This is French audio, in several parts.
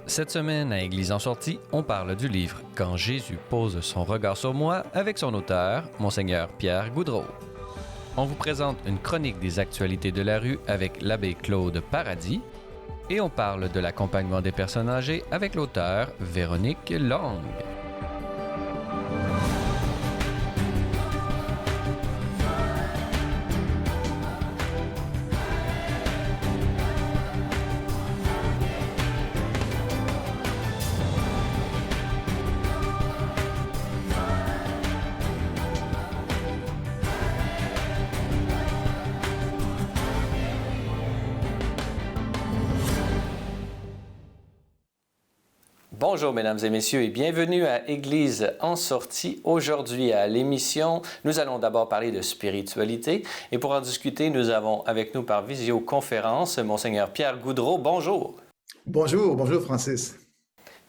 Cette semaine, à Église en sortie, on parle du livre « Quand Jésus pose son regard sur moi » avec son auteur, Monseigneur Pierre Goudreau. On vous présente une chronique des actualités de la rue avec l'abbé Claude Paradis et on parle de l'accompagnement des personnes âgées avec l'auteur Véronique Long. Bonjour mesdames et messieurs et bienvenue à Église en sortie. Aujourd'hui à l'émission, nous allons d'abord parler de spiritualité et pour en discuter, nous avons avec nous par visioconférence Monseigneur Pierre Goudreau. Bonjour. Bonjour Francis.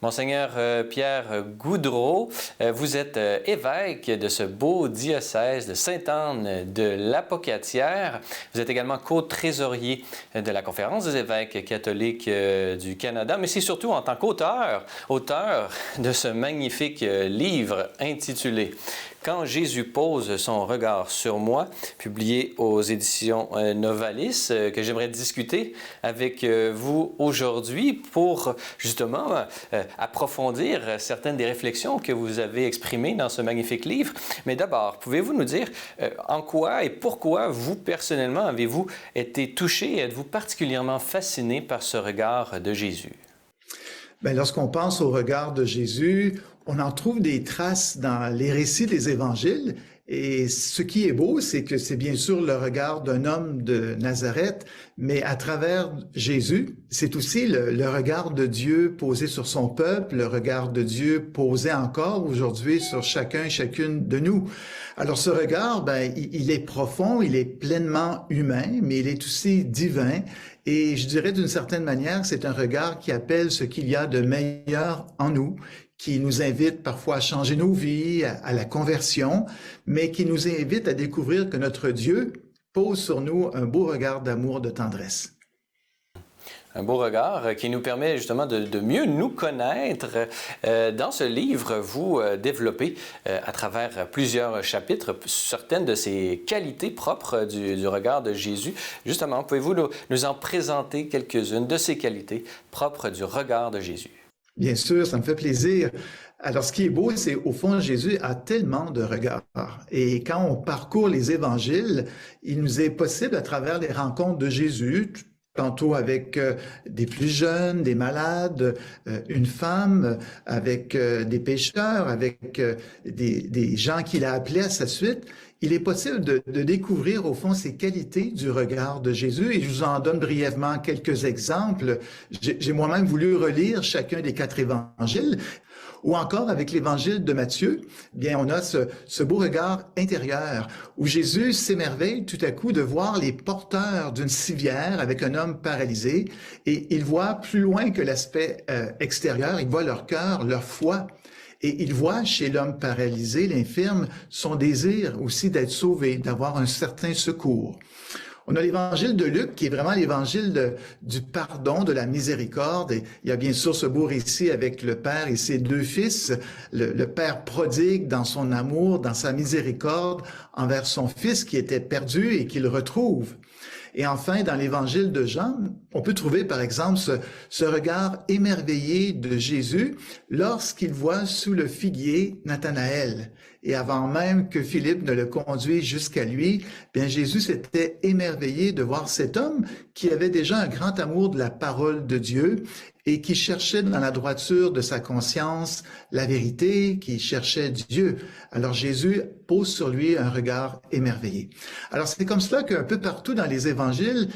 Monseigneur Pierre Goudreau, vous êtes évêque de ce beau diocèse de Sainte-Anne de l'Apocatière. Vous êtes également co-trésorier de la Conférence des évêques catholiques du Canada, mais c'est surtout en tant qu'auteur de ce magnifique livre intitulé « Quand Jésus pose son regard sur moi », publié aux éditions Novalis, que j'aimerais discuter avec vous aujourd'hui pour justement approfondir certaines des réflexions que vous avez exprimées dans ce magnifique livre. Mais d'abord, pouvez-vous nous dire en quoi et pourquoi vous, personnellement, avez-vous été touché et êtes-vous particulièrement fasciné par ce regard de Jésus? Bien, lorsqu'on pense au regard de Jésus, on en trouve des traces dans les récits des évangiles. Et ce qui est beau, c'est que c'est bien sûr le regard d'un homme de Nazareth, mais à travers Jésus, c'est aussi le regard de Dieu posé sur son peuple, le regard de Dieu posé encore aujourd'hui sur chacun et chacune de nous. Alors ce regard, il est profond, il est pleinement humain, mais il est aussi divin. Et je dirais d'une certaine manière, c'est un regard qui appelle ce qu'il y a de meilleur en nous, qui nous invite parfois à changer nos vies, à la conversion, mais qui nous invite à découvrir que notre Dieu pose sur nous un beau regard d'amour, de tendresse. Un beau regard qui nous permet justement de mieux nous connaître. Dans ce livre, vous développez à travers plusieurs chapitres certaines de ces qualités propres du regard de Jésus. Justement, pouvez-vous nous en présenter quelques-unes de ces qualités propres du regard de Jésus? Bien sûr, ça me fait plaisir. Alors, ce qui est beau, c'est au fond, Jésus a tellement de regards. Et quand on parcourt les évangiles, il nous est possible, à travers les rencontres de Jésus, tantôt avec des plus jeunes, des malades, une femme, avec des pécheurs, avec des gens qu'il a appelés à sa suite, il est possible de découvrir au fond ces qualités du regard de Jésus et je vous en donne brièvement quelques exemples. J'ai moi-même voulu relire chacun des 4 évangiles. Ou encore avec l'évangile de Matthieu, bien on a ce beau regard intérieur où Jésus s'émerveille tout à coup de voir les porteurs d'une civière avec un homme paralysé et il voit plus loin que l'aspect extérieur, il voit leur cœur, leur foi. Et il voit chez l'homme paralysé, l'infirme, son désir aussi d'être sauvé, d'avoir un certain secours. On a l'évangile de Luc qui est vraiment l'évangile du pardon, de la miséricorde. Et il y a bien sûr ce beau récit avec le père et ses 2 fils, le père prodigue dans son amour, dans sa miséricorde envers son fils qui était perdu et qu'il retrouve. Et enfin, dans l'évangile de Jean, on peut trouver par exemple ce regard émerveillé de Jésus lorsqu'il voit sous le figuier Nathanaël. Et avant même que Philippe ne le conduise jusqu'à lui, bien Jésus s'était émerveillé de voir cet homme qui avait déjà un grand amour de la parole de Dieu et qui cherchait dans la droiture de sa conscience la vérité, qui cherchait Dieu. Alors Jésus pose sur lui un regard émerveillé. Alors c'est comme cela qu'un peu partout dans les évangiles,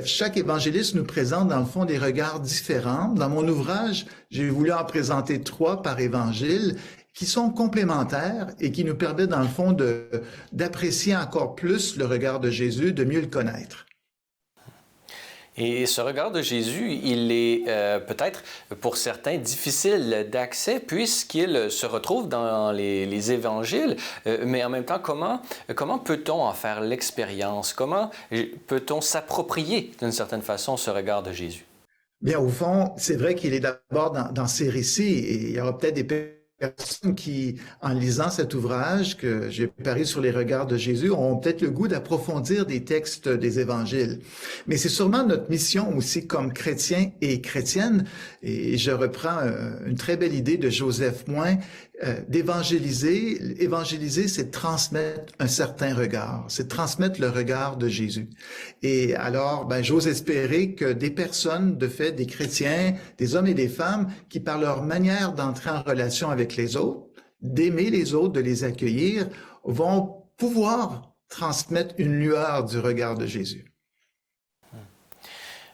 chaque évangéliste nous présente dans le fond des regards différents. Dans mon ouvrage, j'ai voulu en présenter 3 par évangile qui sont complémentaires et qui nous permettent dans le fond d'apprécier encore plus le regard de Jésus, de mieux le connaître. Et ce regard de Jésus, il est peut-être pour certains difficile d'accès puisqu'il se retrouve dans les évangiles, mais en même temps, comment peut-on en faire l'expérience? Comment peut-on s'approprier d'une certaine façon ce regard de Jésus? Bien, au fond, c'est vrai qu'il est d'abord dans ces récits et il y aura peut-être des personnes qui, en lisant cet ouvrage que j'ai préparé sur les regards de Jésus, auront peut-être le goût d'approfondir des textes des évangiles. Mais c'est sûrement notre mission aussi comme chrétiens et chrétiennes, et je reprends une très belle idée de Joseph Moins, d'évangéliser. Évangéliser, c'est transmettre un certain regard, c'est transmettre le regard de Jésus. Et alors, ben, j'ose espérer que des personnes, de fait, des chrétiens, des hommes et des femmes, qui par leur manière d'entrer en relation avec les autres, d'aimer les autres, de les accueillir, vont pouvoir transmettre une lueur du regard de Jésus.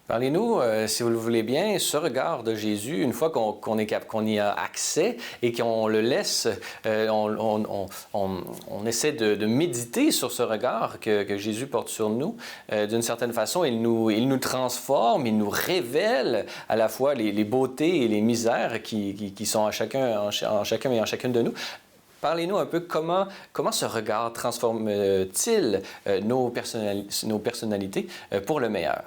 Parlez-nous, si vous le voulez bien, ce regard de Jésus, une fois qu'on y a accès et qu'on le laisse, on essaie de méditer sur ce regard que Jésus porte sur nous. D'une certaine façon, il nous transforme, il nous révèle à la fois les beautés et les misères qui sont en chacun et en chacune de nous. Parlez-nous un peu comment ce regard transforme-t-il nos personnalités pour le meilleur?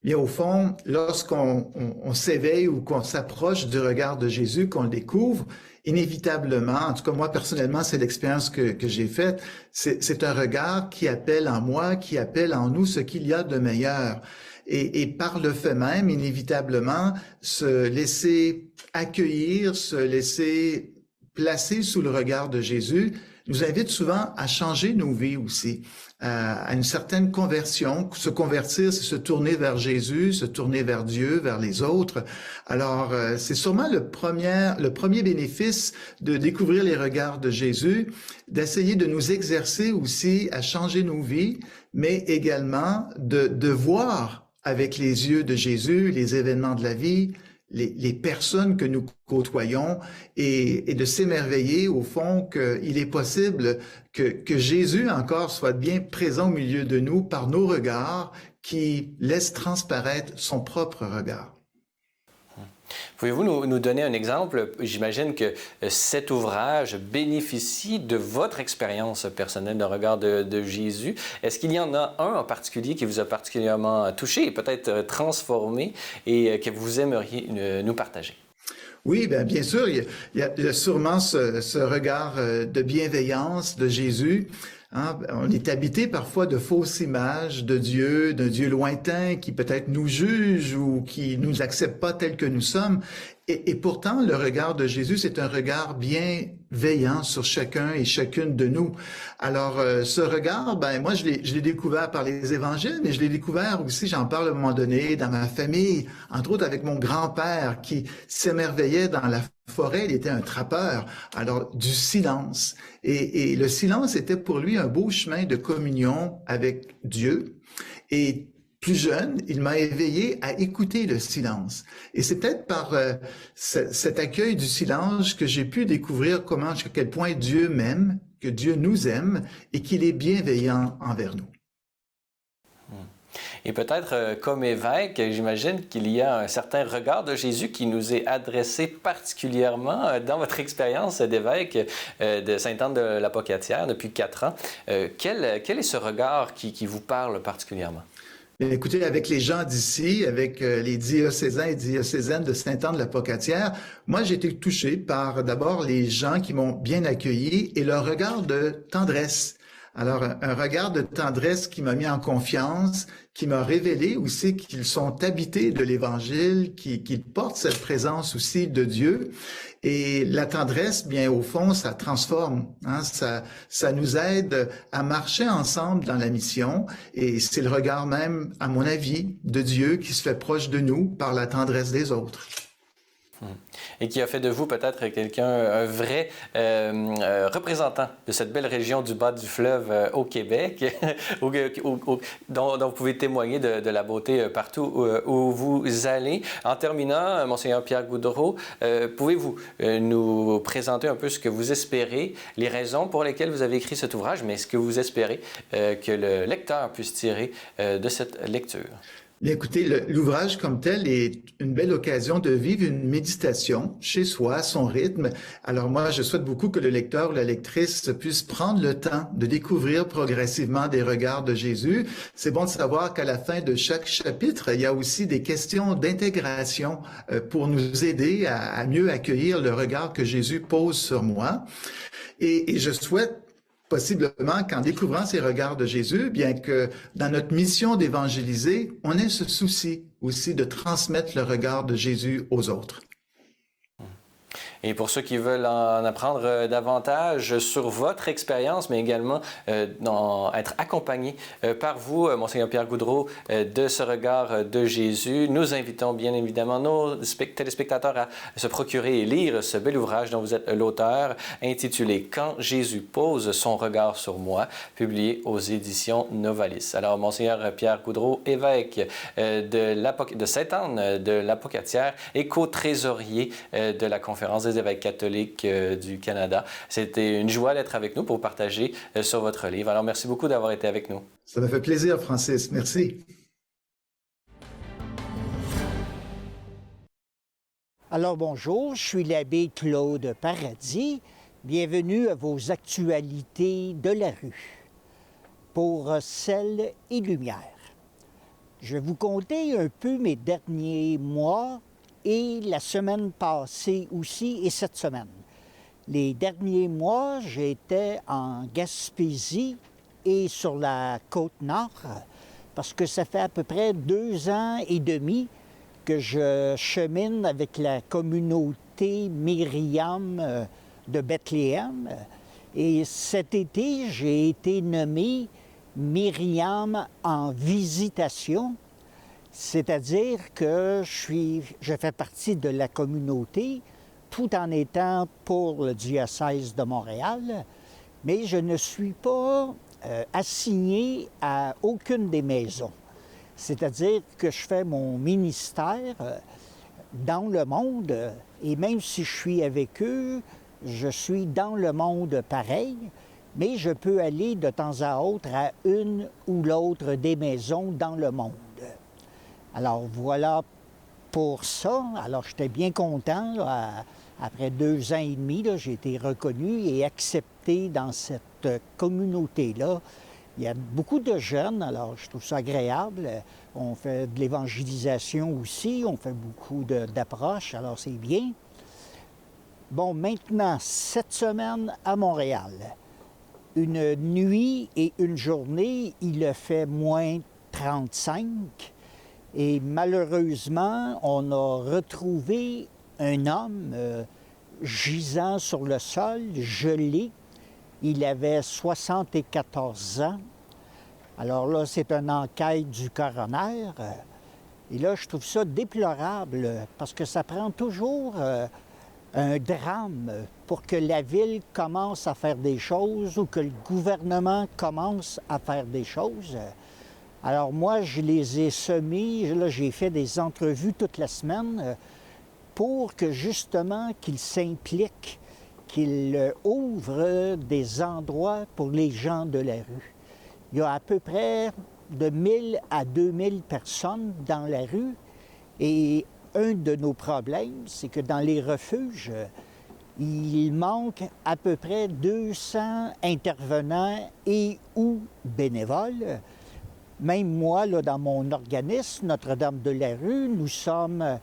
Bien, au fond, lorsqu'on s'éveille ou qu'on s'approche du regard de Jésus, qu'on le découvre, inévitablement, en tout cas moi personnellement, c'est l'expérience que j'ai faite, c'est un regard qui appelle en moi, qui appelle en nous ce qu'il y a de meilleur. Et par le fait même, inévitablement, se laisser accueillir, se laisser placer sous le regard de Jésus, nous invite souvent à changer nos vies aussi, à une certaine conversion. Se convertir, c'est se tourner vers Jésus, se tourner vers Dieu, vers les autres. Alors, c'est sûrement le premier bénéfice de découvrir les regards de Jésus, d'essayer de nous exercer aussi à changer nos vies, mais également de voir avec les yeux de Jésus les événements de la vie, les personnes que nous côtoyons et de s'émerveiller au fond qu'il est possible que Jésus encore soit bien présent au milieu de nous par nos regards qui laissent transparaître son propre regard. Pouvez-vous nous donner un exemple? J'imagine que cet ouvrage bénéficie de votre expérience personnelle de regard de Jésus. Est-ce qu'il y en a un en particulier qui vous a particulièrement touché et peut-être transformé et que vous aimeriez nous partager? Oui, bien sûr, il y a sûrement ce regard de bienveillance de Jésus. Hein? On est habité parfois de fausses images de Dieu, d'un Dieu lointain qui peut-être nous juge ou qui nous accepte pas tel que nous sommes. Et pourtant, le regard de Jésus, c'est un regard bienveillant sur chacun et chacune de nous. Alors, ce regard, moi, je l'ai découvert par les évangiles, mais je l'ai découvert aussi, j'en parle à un moment donné, dans ma famille, entre autres avec mon grand-père qui s'émerveillait dans la forêt, il était un trappeur, alors du silence. Et le silence était pour lui un beau chemin de communion avec Dieu. Et plus jeune, il m'a éveillé à écouter le silence. Et c'est peut-être par cet accueil du silence que j'ai pu découvrir à quel point Dieu m'aime, que Dieu nous aime et qu'il est bienveillant envers nous. Et peut-être comme évêque, j'imagine qu'il y a un certain regard de Jésus qui nous est adressé particulièrement dans votre expérience d'évêque de Sainte-Anne de la Pocatière depuis 4 ans. Quel est ce regard qui vous parle particulièrement? Bien, écoutez, avec les gens d'ici, avec les diocésains et diocésaines de Sainte-Anne de la Pocatière, moi j'ai été touché par d'abord les gens qui m'ont bien accueilli et leur regard de tendresse. Alors, un regard de tendresse qui m'a mis en confiance, qui m'a révélé aussi qu'ils sont habités de l'Évangile, qu'ils portent cette présence aussi de Dieu. Et la tendresse, bien au fond, ça transforme, hein, ça nous aide à marcher ensemble dans la mission. Et c'est le regard même, à mon avis, de Dieu qui se fait proche de nous par la tendresse des autres. Et qui a fait de vous peut-être un vrai représentant de cette belle région du bas du fleuve au Québec, dont vous pouvez témoigner de la beauté partout où vous allez. En terminant, Monseigneur Pierre Goudreau, pouvez-vous nous présenter un peu ce que vous espérez, les raisons pour lesquelles vous avez écrit cet ouvrage, mais ce que vous espérez que le lecteur puisse tirer de cette lecture? Bien, écoutez, l'ouvrage comme tel est une belle occasion de vivre une méditation chez soi, à son rythme. Alors moi, je souhaite beaucoup que le lecteur ou la lectrice puisse prendre le temps de découvrir progressivement des regards de Jésus. C'est bon de savoir qu'à la fin de chaque chapitre, il y a aussi des questions d'intégration pour nous aider à mieux accueillir le regard que Jésus pose sur moi. Et je souhaite possiblement qu'en découvrant ces regards de Jésus, bien que dans notre mission d'évangéliser, on ait ce souci aussi de transmettre le regard de Jésus aux autres. Et pour ceux qui veulent en apprendre davantage sur votre expérience, mais également être accompagnés par vous, Monseigneur Pierre Goudreau, de ce regard de Jésus, nous invitons bien évidemment nos téléspectateurs à se procurer et lire ce bel ouvrage dont vous êtes l'auteur, intitulé « Quand Jésus pose son regard sur moi », publié aux éditions Novalis. Alors, Monseigneur Pierre Goudreau, évêque de Sainte-Anne de l'Apocatière et co-trésorier de la Conférence des évêques catholiques du Canada. C'était une joie d'être avec nous pour partager sur votre livre. Alors, merci beaucoup d'avoir été avec nous. Ça me fait plaisir, Francis. Merci. Alors, bonjour, je suis l'abbé Claude Paradis. Bienvenue à vos actualités de la rue pour Sel et Lumière. Je vais vous conter un peu mes derniers mois et la semaine passée aussi, et cette semaine. Les derniers mois, j'étais en Gaspésie et sur la Côte-Nord, parce que ça fait à peu près 2 ans et demi que je chemine avec la communauté Myriam de Bethléem. Et cet été, j'ai été nommé Myriam en visitation. C'est-à-dire que je fais partie de la communauté tout en étant pour le diocèse de Montréal, mais je ne suis pas assigné à aucune des maisons. C'est-à-dire que je fais mon ministère dans le monde, et même si je suis avec eux, je suis dans le monde pareil, mais je peux aller de temps à autre à une ou l'autre des maisons dans le monde. Alors voilà pour ça. Alors j'étais bien content. Après 2 ans et demi, j'ai été reconnu et accepté dans cette communauté-là. Il y a beaucoup de jeunes, alors je trouve ça agréable. On fait de l'évangélisation aussi, on fait beaucoup d'approches, alors c'est bien. Bon, maintenant, cette semaine à Montréal, une nuit et une journée, il a fait moins 35. Et malheureusement, on a retrouvé un homme gisant sur le sol, gelé. Il avait 74 ans. Alors là, c'est une enquête du coroner. Et là, je trouve ça déplorable parce que ça prend toujours un drame pour que la ville commence à faire des choses ou que le gouvernement commence à faire des choses. Alors moi, je les ai semés, là, j'ai fait des entrevues toute la semaine pour que justement qu'ils s'impliquent, qu'ils ouvrent des endroits pour les gens de la rue. Il y a à peu près de 1000 à 2000 personnes dans la rue et un de nos problèmes, c'est que dans les refuges, il manque à peu près 200 intervenants et ou bénévoles. Même moi, là, dans mon organisme, Notre-Dame de la Rue, nous sommes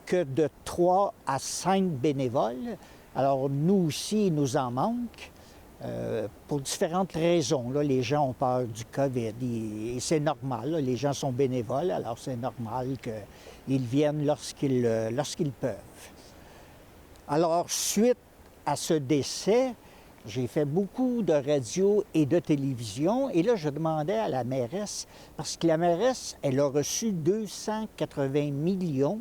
que de 3 à 5 bénévoles. Alors, nous aussi, il nous en manque pour différentes raisons. Là, les gens ont peur du COVID et c'est normal. Là, les gens sont bénévoles, alors c'est normal qu'ils viennent lorsqu'ils peuvent. Alors, suite à ce décès, j'ai fait beaucoup de radio et de télévision. Et là, je demandais à la mairesse, parce que la mairesse, elle a reçu 280 millions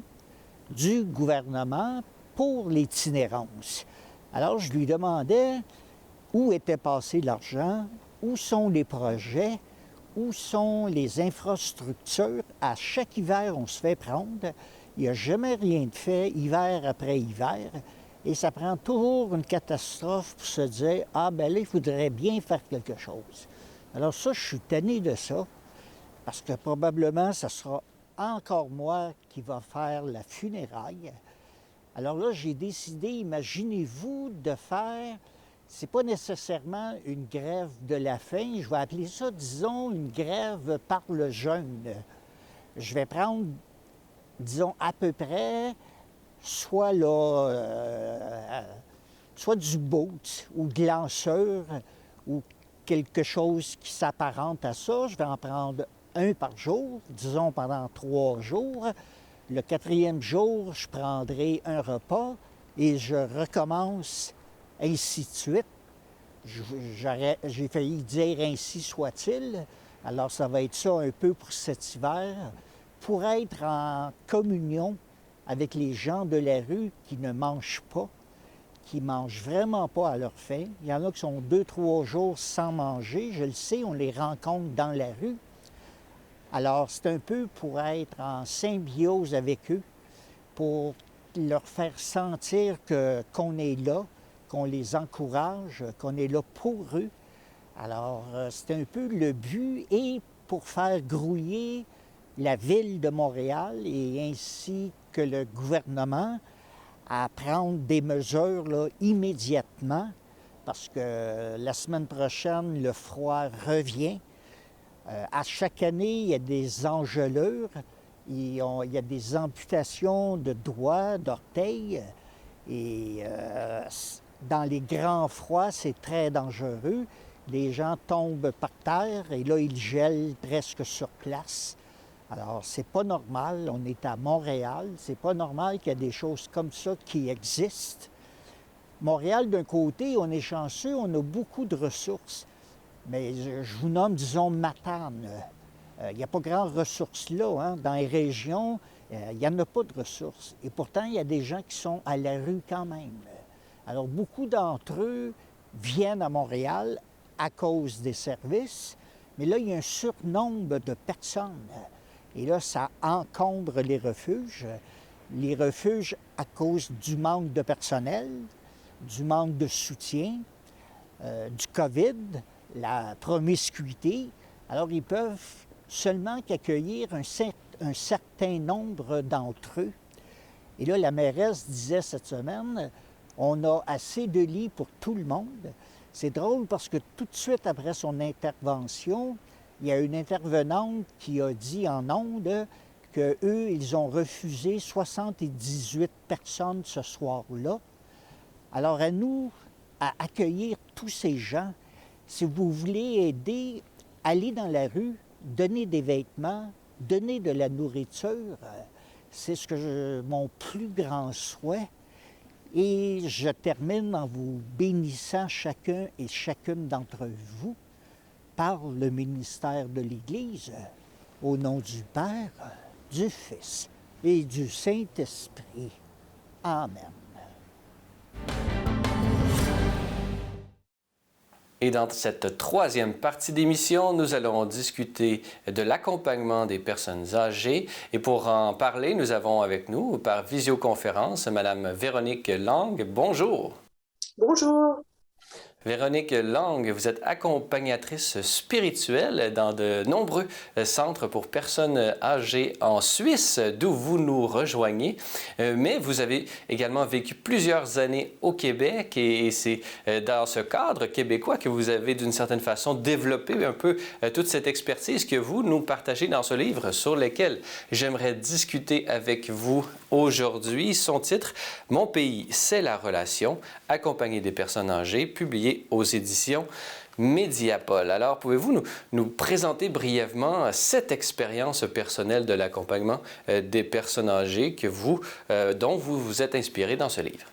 du gouvernement pour l'itinérance. Alors, je lui demandais où était passé l'argent, où sont les projets, où sont les infrastructures. À chaque hiver, on se fait prendre. Il n'y a jamais rien de fait, hiver après hiver. Et ça prend toujours une catastrophe pour se dire « Ah, ben là, il faudrait bien faire quelque chose. » Alors ça, je suis tanné de ça, parce que probablement, ça sera encore moi qui va faire la funéraille. Alors là, j'ai décidé, imaginez-vous, de faire, c'est pas nécessairement une grève de la faim, je vais appeler ça, disons, une grève par le jeûne. Je vais prendre, disons, à peu près, soit là, soit du boat ou de lanceur ou quelque chose qui s'apparente à ça. Je vais en prendre un par jour, disons pendant 3 jours. Le 4e jour, je prendrai un repas et je recommence ainsi de suite. J'ai failli dire ainsi soit-il. Alors ça va être ça un peu pour cet hiver, pour être en communion avec les gens de la rue qui ne mangent pas, qui ne mangent vraiment pas à leur faim. Il y en a qui sont 2-3 jours sans manger. Je le sais, on les rencontre dans la rue. Alors, c'est un peu pour être en symbiose avec eux, pour leur faire sentir qu'on est là, qu'on les encourage, qu'on est là pour eux. Alors, c'est un peu le but et pour faire grouiller la ville de Montréal et ainsi que le gouvernement à prendre des mesures là, immédiatement parce que la semaine prochaine, le froid revient. À chaque année, il y a des engelures, il y a des amputations de doigts, d'orteils. Et dans les grands froids, c'est très dangereux. Les gens tombent par terre et là, ils gèlent presque sur place. Alors, c'est pas normal. On est à Montréal. C'est pas normal qu'il y ait des choses comme ça qui existent. Montréal, d'un côté, on est chanceux, on a beaucoup de ressources. Mais je vous nomme, disons, Matane. Il n'y a pas grand ressources là. Hein? Dans les régions, il n'y en a pas de ressources. Et pourtant, il y a des gens qui sont à la rue quand même. Alors, beaucoup d'entre eux viennent à Montréal à cause des services. Mais là, il y a un surnombre de personnes. Et là, ça encombre les refuges. Les refuges à cause du manque de personnel, du manque de soutien, du COVID, la promiscuité. Alors, ils peuvent seulement qu'accueillir un certain nombre d'entre eux. Et là, la mairesse disait cette semaine, on a assez de lits pour tout le monde. C'est drôle parce que tout de suite après son intervention, il y a une intervenante qui a dit en ondes qu'eux, ils ont refusé 78 personnes ce soir-là. Alors, à nous, à accueillir tous ces gens, si vous voulez aider, allez dans la rue, donnez des vêtements, donnez de la nourriture. C'est mon plus grand souhait. Et je termine en vous bénissant chacun et chacune d'entre vous par le ministère de l'Église, au nom du Père, du Fils et du Saint-Esprit. Amen. Et dans cette 3e partie d'émission, nous allons discuter de l'accompagnement des personnes âgées. Et pour en parler, nous avons avec nous, par visioconférence, Mme Véronique Lang. Bonjour. Bonjour. Véronique Lang, vous êtes accompagnatrice spirituelle dans de nombreux centres pour personnes âgées en Suisse, d'où vous nous rejoignez. Mais vous avez également vécu plusieurs années au Québec et c'est dans ce cadre québécois que vous avez d'une certaine façon développé un peu toute cette expertise que vous nous partagez dans ce livre sur lequel j'aimerais discuter avec vous aujourd'hui. Son titre, « Mon pays, c'est la relation », accompagné des personnes âgées, publié aux éditions Mediapol. Alors, pouvez-vous nous présenter brièvement cette expérience personnelle de l'accompagnement des personnes âgées dont vous vous êtes inspiré dans ce livre?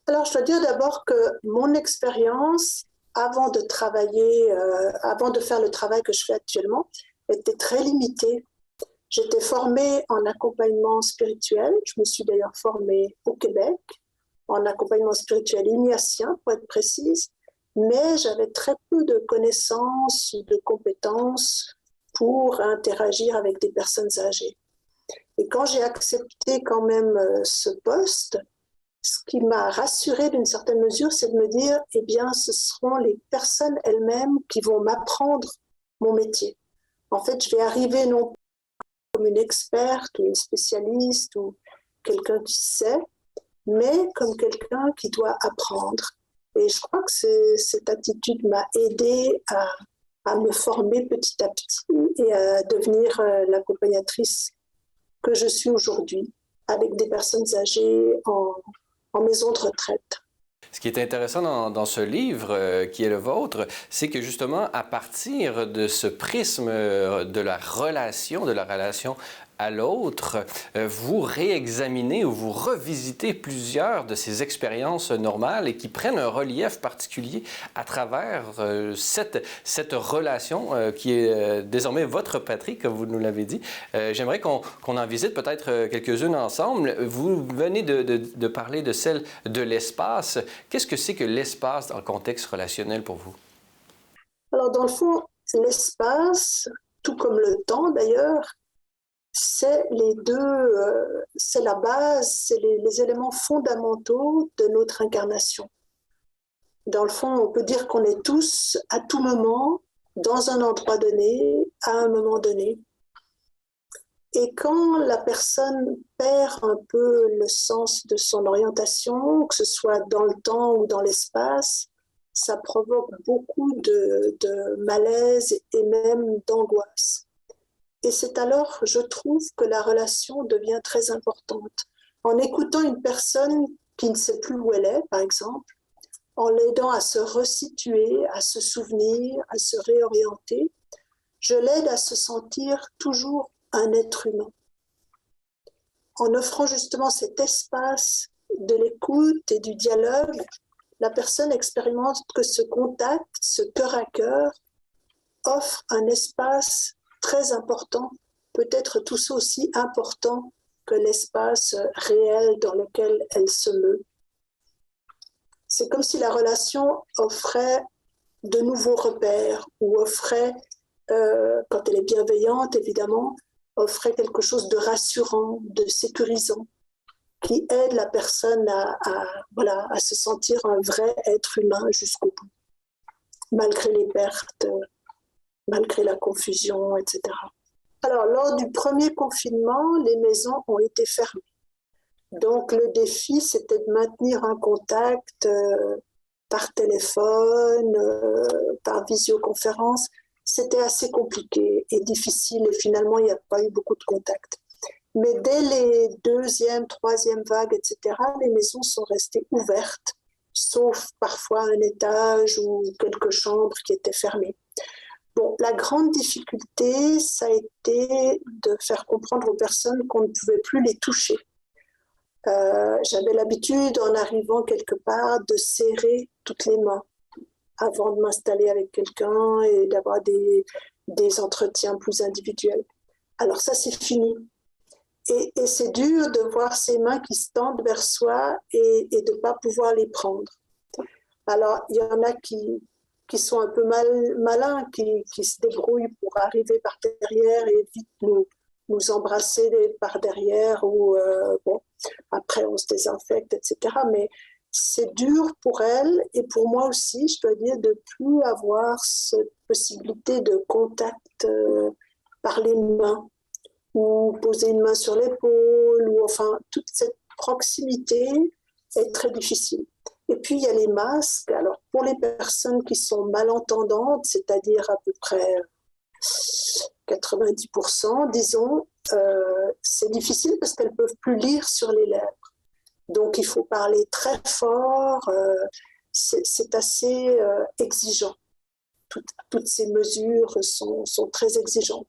Alors, je dois dire d'abord que mon expérience, avant de faire le travail que je fais actuellement, était très limitée. J'étais formée en accompagnement spirituel. Je me suis d'ailleurs formée au Québec, en accompagnement spirituel ignatien, pour être précise, mais j'avais très peu de connaissances ou de compétences pour interagir avec des personnes âgées. Et quand j'ai accepté quand même ce poste, ce qui m'a rassurée d'une certaine mesure, c'est de me dire, eh bien, ce seront les personnes elles-mêmes qui vont m'apprendre mon métier. En fait, je vais arriver non pas comme une experte ou une spécialiste ou quelqu'un qui sait, mais comme quelqu'un qui doit apprendre. Et je crois que cette attitude m'a aidée à me former petit à petit et à devenir l'accompagnatrice que je suis aujourd'hui, avec des personnes âgées en maison de retraite. Ce qui est intéressant dans ce livre qui est le vôtre, c'est que justement, à partir de ce prisme de la relation à l'autre, vous réexaminez ou vous revisitez plusieurs de ces expériences normales et qui prennent un relief particulier à travers cette relation qui est désormais votre patrie, comme vous nous l'avez dit. J'aimerais qu'on en visite peut-être quelques-unes ensemble. Vous venez de parler de celle de l'espace. Qu'est-ce que c'est que l'espace dans le contexte relationnel pour vous? Alors, dans le fond, l'espace, tout comme le temps d'ailleurs, c'est c'est la base, c'est les éléments fondamentaux de notre incarnation. Dans le fond, on peut dire qu'on est tous, à tout moment, dans un endroit donné, à un moment donné. Et quand la personne perd un peu le sens de son orientation, que ce soit dans le temps ou dans l'espace, ça provoque beaucoup de malaise et même d'angoisse. Et c'est alors, je trouve, que la relation devient très importante. En écoutant une personne qui ne sait plus où elle est, par exemple, en l'aidant à se resituer, à se souvenir, à se réorienter, je l'aide à se sentir toujours un être humain. En offrant justement cet espace de l'écoute et du dialogue, la personne expérimente que ce contact, ce cœur à cœur, offre un espace très important, peut-être tout aussi important que l'espace réel dans lequel elle se meut. C'est comme si la relation offrait de nouveaux repères ou offrait, quand elle est bienveillante évidemment, offrait quelque chose de rassurant, de sécurisant, qui aide la personne à se sentir un vrai être humain jusqu'au bout, malgré les pertes, malgré la confusion, etc. Alors, lors du premier confinement, les maisons ont été fermées. Donc, le défi, c'était de maintenir un contact par téléphone, par visioconférence. C'était assez compliqué et difficile et finalement, il n'y a pas eu beaucoup de contact. Mais dès les deuxième, troisième vagues, etc., les maisons sont restées ouvertes, sauf parfois un étage ou quelques chambres qui étaient fermées. Bon, la grande difficulté, ça a été de faire comprendre aux personnes qu'on ne pouvait plus les toucher. J'avais l'habitude, en arrivant quelque part, de serrer toutes les mains avant de m'installer avec quelqu'un et d'avoir des entretiens plus individuels. Alors ça, c'est fini. Et c'est dur de voir ces mains qui se tendent vers soi et de ne pas pouvoir les prendre. Alors, il y en a qui sont un peu malins, qui se débrouillent pour arriver par derrière et vite nous embrasser par derrière ou après on se désinfecte, etc. Mais c'est dur pour elles et pour moi aussi, je dois dire, de plus avoir cette possibilité de contact par les mains ou poser une main sur l'épaule ou enfin toute cette proximité est très difficile. Et puis, il y a les masques. Alors, pour les personnes qui sont malentendantes, c'est-à-dire à peu près 90%, disons, c'est difficile parce qu'elles ne peuvent plus lire sur les lèvres. Donc, il faut parler très fort. C'est assez exigeant. Toutes ces mesures sont très exigeantes.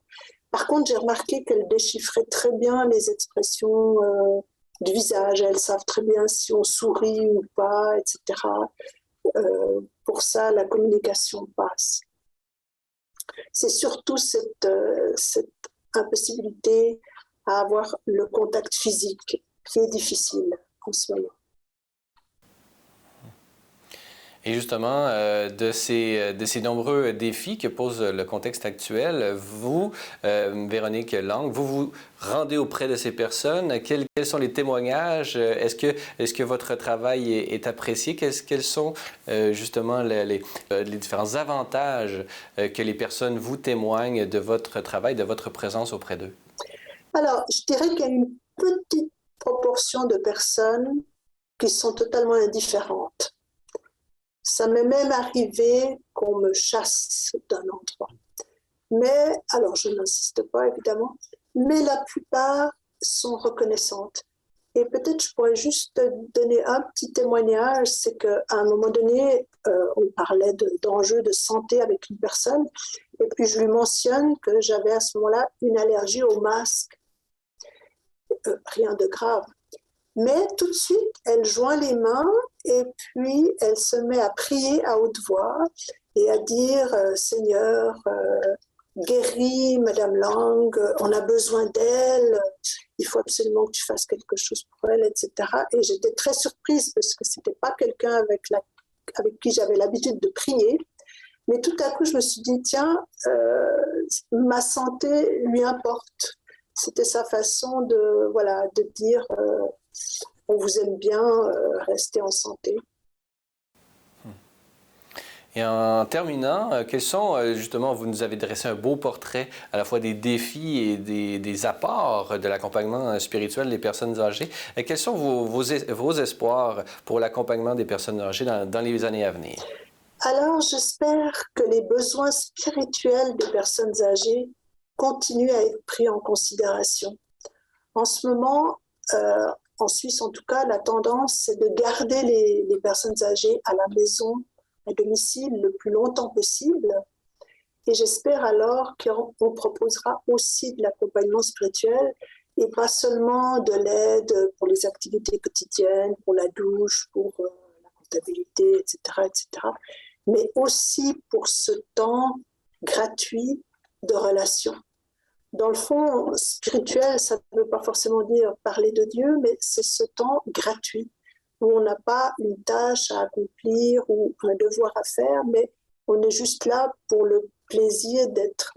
Par contre, j'ai remarqué qu'elles déchiffraient très bien les expressions du visage. Elles savent très bien si on sourit ou pas, etc. Pour ça, la communication passe. C'est surtout cette impossibilité à avoir le contact physique qui est difficile en ce moment. Et justement, de ces nombreux défis que pose le contexte actuel, vous, Véronique Lang, vous rendez auprès de ces personnes. Quels sont les témoignages? Est-ce que votre travail est apprécié? Quels sont justement les différents avantages que les personnes vous témoignent de votre travail, de votre présence auprès d'eux? Alors, je dirais qu'il y a une petite proportion de personnes qui sont totalement indifférentes. Ça m'est même arrivé qu'on me chasse d'un endroit. Mais, alors je n'insiste pas évidemment, mais la plupart sont reconnaissantes. Et peut-être je pourrais juste donner un petit témoignage, c'est qu'à un moment donné, on parlait d'enjeux de santé avec une personne, et puis je lui mentionne que j'avais à ce moment-là une allergie au masque. Rien de grave. Mais tout de suite, elle joint les mains et puis elle se met à prier à haute voix et à dire Seigneur, guéris Madame Lang, on a besoin d'elle, il faut absolument que tu fasses quelque chose pour elle, etc. Et j'étais très surprise parce que c'était pas quelqu'un avec qui j'avais l'habitude de prier. Mais tout à coup, je me suis dit, tiens, ma santé lui importe. C'était sa façon de dire on vous aime bien, restez en santé. Et en terminant, quels sont, justement, vous nous avez dressé un beau portrait à la fois des défis et des apports de l'accompagnement spirituel des personnes âgées. Quels sont vos espoirs pour l'accompagnement des personnes âgées dans les années à venir? Alors, j'espère que les besoins spirituels des personnes âgées continuent à être pris en considération. En ce moment, en Suisse en tout cas, la tendance, c'est de garder les personnes âgées à la maison, à domicile, le plus longtemps possible. Et j'espère alors qu'on proposera aussi de l'accompagnement spirituel et pas seulement de l'aide pour les activités quotidiennes, pour la douche, pour la comptabilité, etc., mais aussi pour ce temps gratuit de relation. Dans le fond, spirituel, ça ne veut pas forcément dire parler de Dieu, mais c'est ce temps gratuit où on n'a pas une tâche à accomplir ou un devoir à faire, mais on est juste là pour le plaisir d'être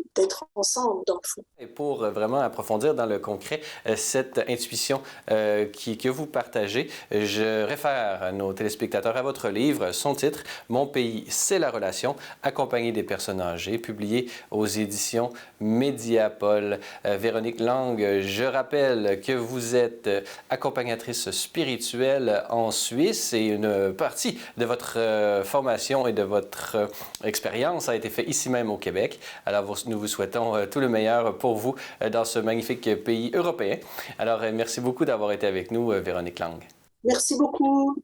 ensemble, dans le fond. Et pour vraiment approfondir dans le concret cette intuition que vous partagez, je réfère nos téléspectateurs à votre livre, son titre « Mon pays, c'est la relation », accompagné des personnes âgées, publié aux éditions Mediapol. Véronique Lang, je rappelle que vous êtes accompagnatrice spirituelle en Suisse et une partie de votre formation et de votre expérience a été faite ici même au Québec. Alors, nous vous souhaitons tout le meilleur pour vous dans ce magnifique pays européen. Alors, merci beaucoup d'avoir été avec nous, Véronique Lang. Merci beaucoup.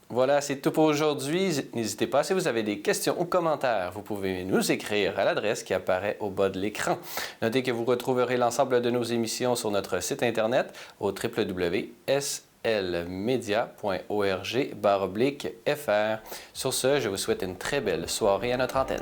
Voilà, c'est tout pour aujourd'hui. N'hésitez pas, si vous avez des questions ou commentaires, vous pouvez nous écrire à l'adresse qui apparaît au bas de l'écran. Notez que vous retrouverez l'ensemble de nos émissions sur notre site Internet au www.slmedia.org/fr. Sur ce, je vous souhaite une très belle soirée à notre antenne.